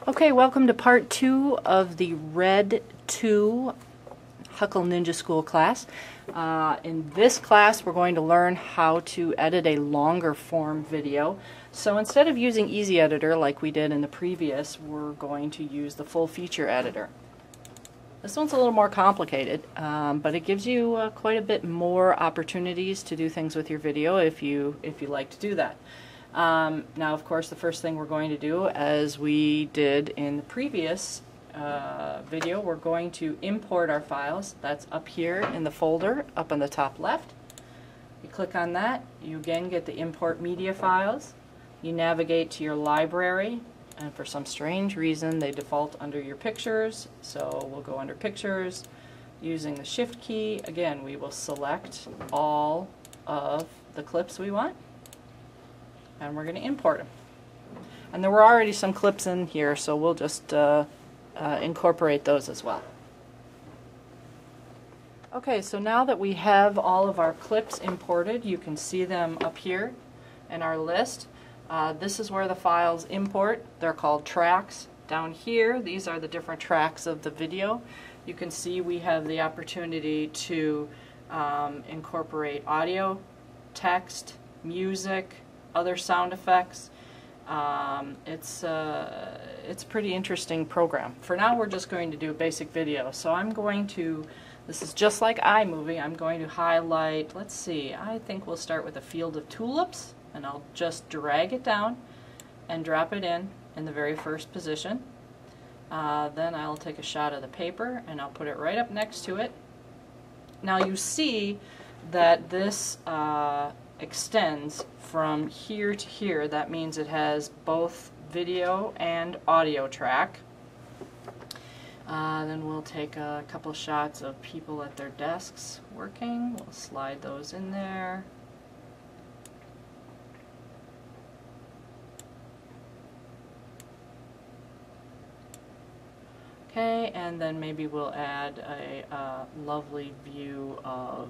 Okay, welcome to part 2 of the Red 2 Huckle Ninja School class. In this class we're going to learn how to edit a longer form video. So instead of using Easy Editor like we did in the previous, we're going to use the full feature editor. This one's a little more complicated, but it gives you quite a bit more opportunities to do things with your video if you like to do that. Now, of course, the first thing we're going to do, as we did in the previous video, we're going to import our files. That's up here in the folder, up on the top left. You click on that, you again get the import media files. You navigate to your library, and for some strange reason they default under your pictures, so we'll go under pictures. Using the shift key, again, we will select all of the clips we want, and we're going to import them. And there were already some clips in here, so we'll just incorporate those as well. Okay, so now that we have all of our clips imported, you can see them up here in our list. This is where the files import. They're called tracks. Down here, these are the different tracks of the video. You can see we have the opportunity to incorporate audio, text, music, other sound effects. It's a pretty interesting program. For now we're just going to do a basic video. So I'm going to, this is just like iMovie, I'm going to highlight, let's see, I think we'll start with a field of tulips, and I'll just drag it down and drop it in the very first position. Then I'll take a shot of the paper and I'll put it right up next to it. Now you see that this extends from here to here. That means it has both video and audio track. Then we'll take a couple shots of people at their desks working. We'll slide those in there. Okay, and then maybe we'll add a lovely view of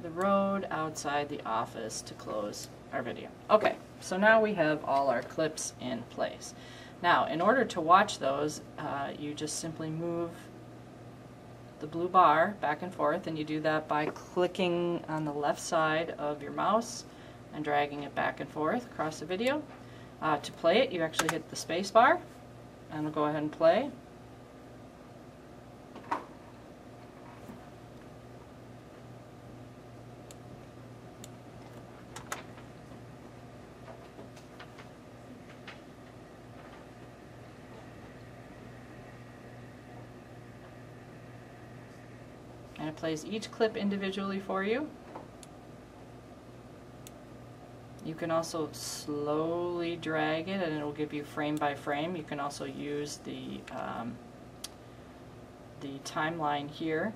the road outside the office to close our video. Okay, so now we have all our clips in place. Now, in order to watch those, you just simply move the blue bar back and forth, and you do that by clicking on the left side of your mouse and dragging it back and forth across the video. To play it, you actually hit the space bar, and we'll go ahead and play. And it plays each clip individually for you. You can also slowly drag it and it will give you frame by frame. You can also use the timeline here,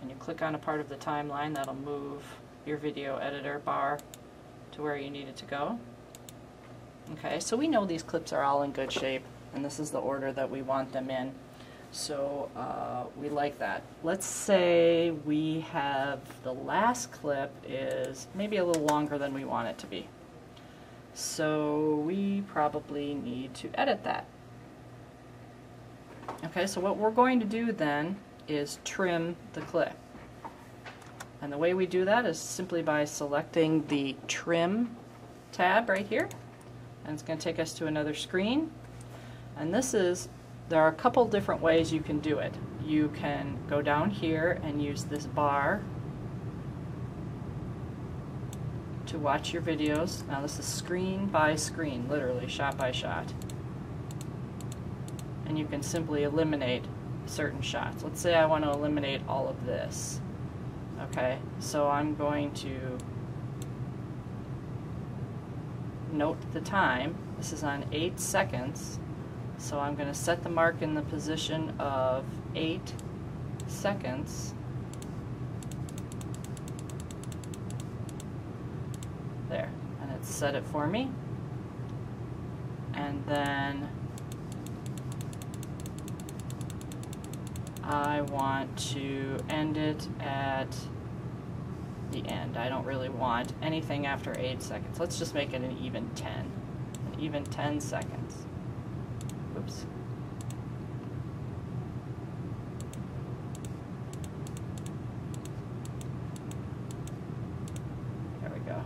and you click on a part of the timeline, that'll move your video editor bar to where you need it to go. Okay, so we know these clips are all in good shape, and this is the order that we want them in. So we like that. Let's say we have the last clip is maybe a little longer than we want it to be. So we probably need to edit that. Okay, so what we're going to do then is trim the clip. And the way we do that is simply by selecting the Trim tab right here. And it's going to take us to another screen. And there are a couple different ways you can do it. You can go down here and use this bar to watch your videos. Now this is screen by screen, literally shot by shot. And you can simply eliminate certain shots. Let's say I want to eliminate all of this. Okay, so I'm going to note the time. This is on 8 seconds. So I'm going to set the mark in the position of 8 seconds. There, and it's set it for me. And then I want to end it at the end. I don't really want anything after 8 seconds. Let's just make it an even 10. An even 10 seconds. Oops. There we go.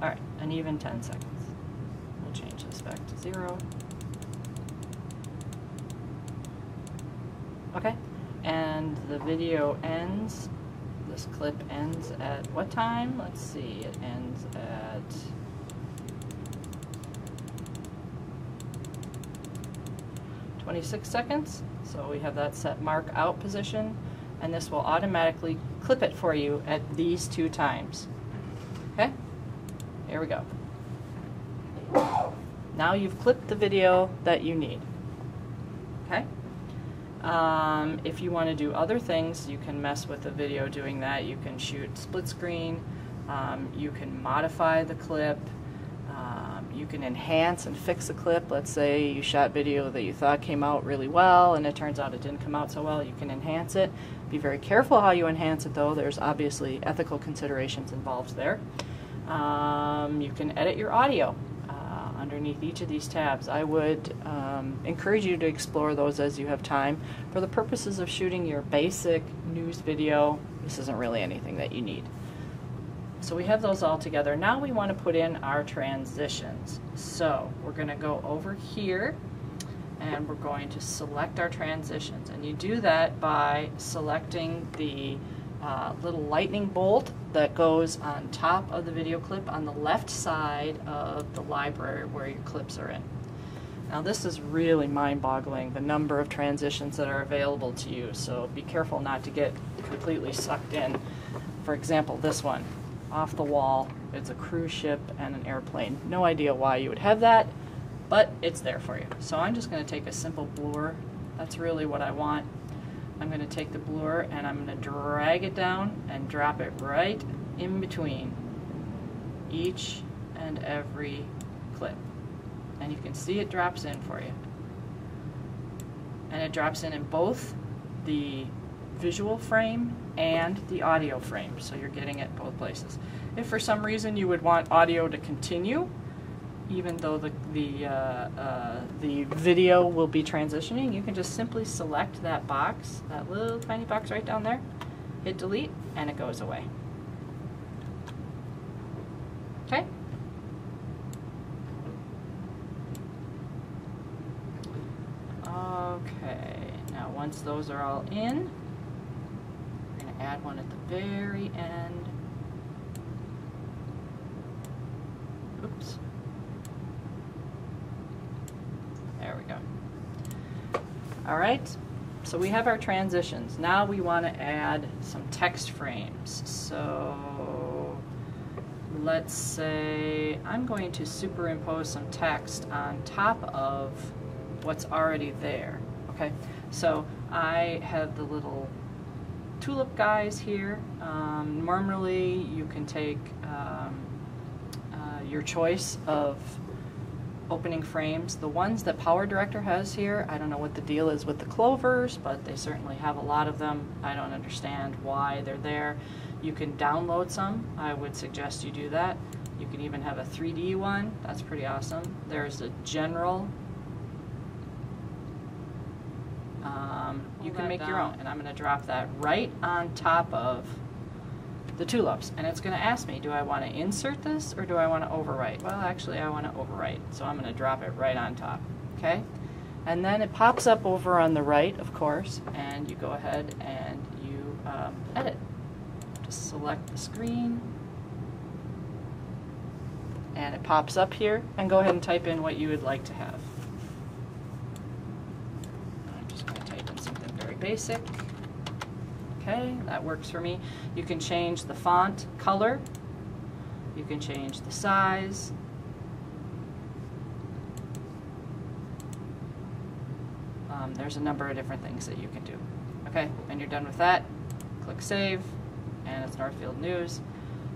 All right, an even 10 seconds. We'll change this back to 0. Okay, and the video ends, this clip ends at what time? Let's see, it ends at 26 seconds. So we have that set mark out position, and this will automatically clip it for you at these 2 times. Okay, here we go. Now you've clipped the video that you need. Okay. If you want to do other things, you can mess with the video doing that. You can shoot split screen, you can modify the clip, you can enhance and fix a clip. Let's say you shot video that you thought came out really well and it turns out it didn't come out so well. You can enhance it. Be very careful how you enhance it though. There's obviously ethical considerations involved there. You can edit your audio underneath each of these tabs. I would encourage you to explore those as you have time. For the purposes of shooting your basic news video, this isn't really anything that you need. So we have those all together. Now we want to put in our transitions. So we're going to go over here and we're going to select our transitions. And you do that by selecting the little lightning bolt that goes on top of the video clip on the left side of the library where your clips are in. Now this is really mind-boggling, the number of transitions that are available to you, so be careful not to get completely sucked in. For example, this one, off the wall, it's a cruise ship and an airplane. No idea why you would have that, but it's there for you. So I'm just going to take a simple blur. That's really what I want. I'm going to take the blur and I'm going to drag it down and drop it right in between each and every clip. And you can see it drops in for you. And it drops in both the visual frame and the audio frame, so you're getting it both places. If for some reason you would want audio to continue, even though the video will be transitioning, you can just simply select that box, that little tiny box right down there, hit delete, and it goes away. Okay? Okay, now once those are all in, we're going to add one at the very end. Oops. There we go. All right, so we have our transitions. Now we want to add some text frames. So let's say I'm going to superimpose some text on top of what's already there. Okay, so I have the little tulip guys here. Normally you can take your choice of opening frames. The ones that PowerDirector has here, I don't know what the deal is with the clovers, but they certainly have a lot of them. I don't understand why they're there. You can download some. I would suggest you do that. You can even have a 3D one. That's pretty awesome. There's a general. You can make your own, and I'm going to drop that right on top of the tulips, and it's going to ask me, do I want to insert this or do I want to overwrite? Well, actually I want to overwrite, so I'm going to drop it right on top. Okay, and then it pops up over on the right, of course, and you go ahead and you edit. Just select the screen, and it pops up here, and go ahead and type in what you would like to have. I'm just going to type in something very basic. Okay, that works for me. You can change the font color. You can change the size. There's a number of different things that you can do. Okay, and you're done with that. Click Save, and it's Northfield News.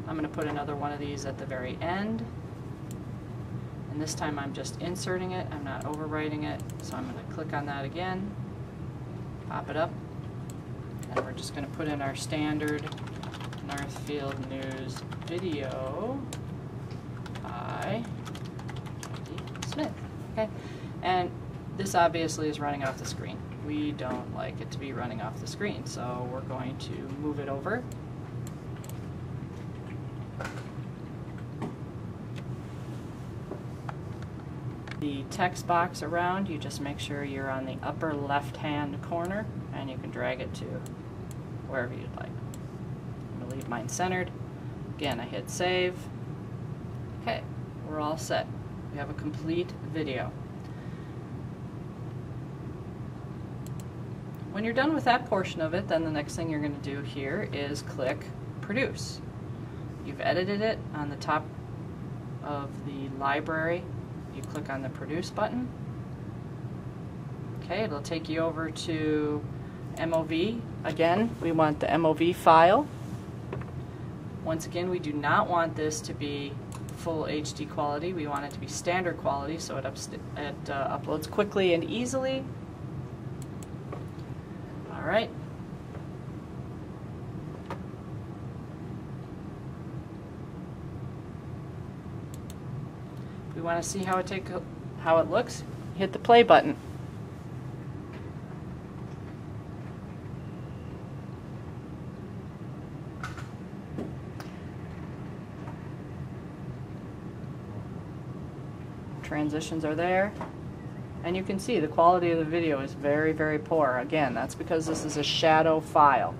I'm going to put another one of these at the very end. And this time I'm just inserting it, I'm not overwriting it, so I'm going to click on that again, pop it up, and we're just going to put in our standard Northfield News video by Smith. Okay, and this obviously is running off the screen. We don't like it to be running off the screen, so we're going to move it over. The text box around, you just make sure you're on the upper left-hand corner, and you can drag it to wherever you'd like. I'm going to leave mine centered. Again, I hit save. Okay, we're all set. We have a complete video. When you're done with that portion of it, then the next thing you're going to do here is click Produce. You've edited it on the top of the library. You click on the Produce button. Okay, it'll take you over to MOV. Again, we want the MOV file. Once again, we do not want this to be full HD quality. We want it to be standard quality so it uploads quickly and easily. Alright. If we want to see how it looks, hit the play button. Transitions are there, and you can see the quality of the video is very, very poor. Again, that's because this is a shadow file.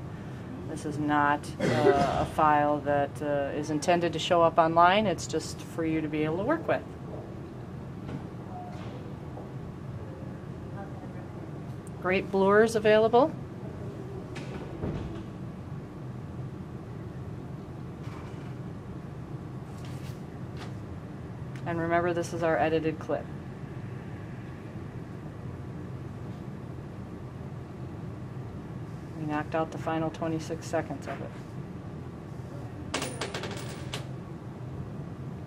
This is not a file that is intended to show up online. It's just for you to be able to work with. Great blurs available. And remember, this is our edited clip. We knocked out the final 26 seconds of it.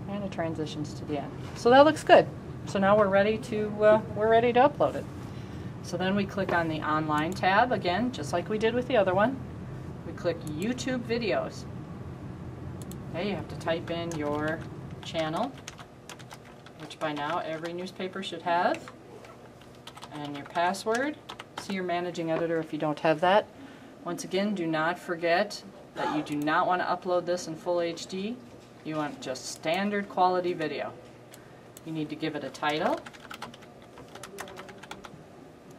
And it transitions to the end. So that looks good. So now we're ready to upload it. So then we click on the Online tab again, just like we did with the other one. We click YouTube Videos. Okay, you have to type in your channel, which by now every newspaper should have, and your password. See your managing editor if you don't have that. Once again, do not forget that you do not want to upload this in full HD. You want just standard quality video. You need to give it a title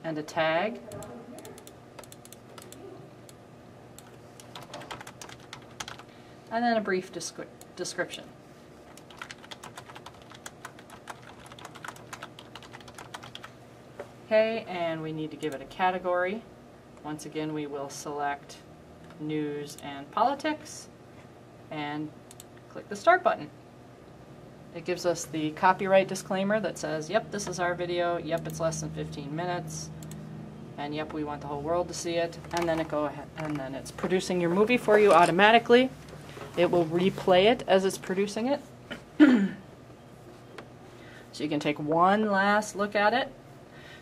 and a tag, and then a brief description. Okay, and we need to give it a category. Once again, we will select News and Politics and click the Start button. It gives us the copyright disclaimer that says, yep, this is our video, yep, it's less than 15 minutes, and yep, we want the whole world to see it, and then it's producing your movie for you automatically. It will replay it as it's producing it. So you can take one last look at it.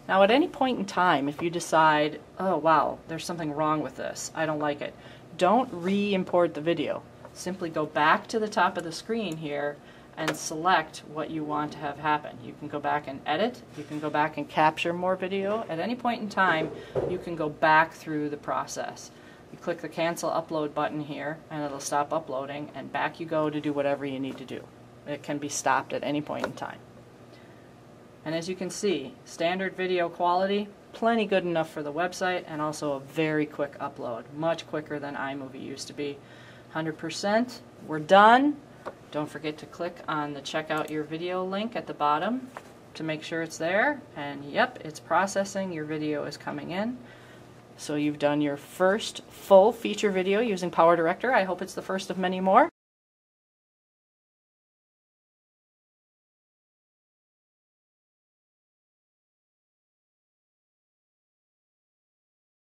Now at any point in time, if you decide, oh wow, there's something wrong with this, I don't like it, don't re-import the video. Simply go back to the top of the screen here and select what you want to have happen. You can go back and edit, you can go back and capture more video. At any point in time, you can go back through the process. You click the Cancel Upload button here, and it'll stop uploading, and back you go to do whatever you need to do. It can be stopped at any point in time. And as you can see, standard video quality, plenty good enough for the website, and also a very quick upload, much quicker than iMovie used to be. 100%, we're done. Don't forget to click on the Check Out Your Video link at the bottom to make sure it's there. And yep, it's processing. Your video is coming in. So you've done your first full feature video using PowerDirector. I hope it's the first of many more.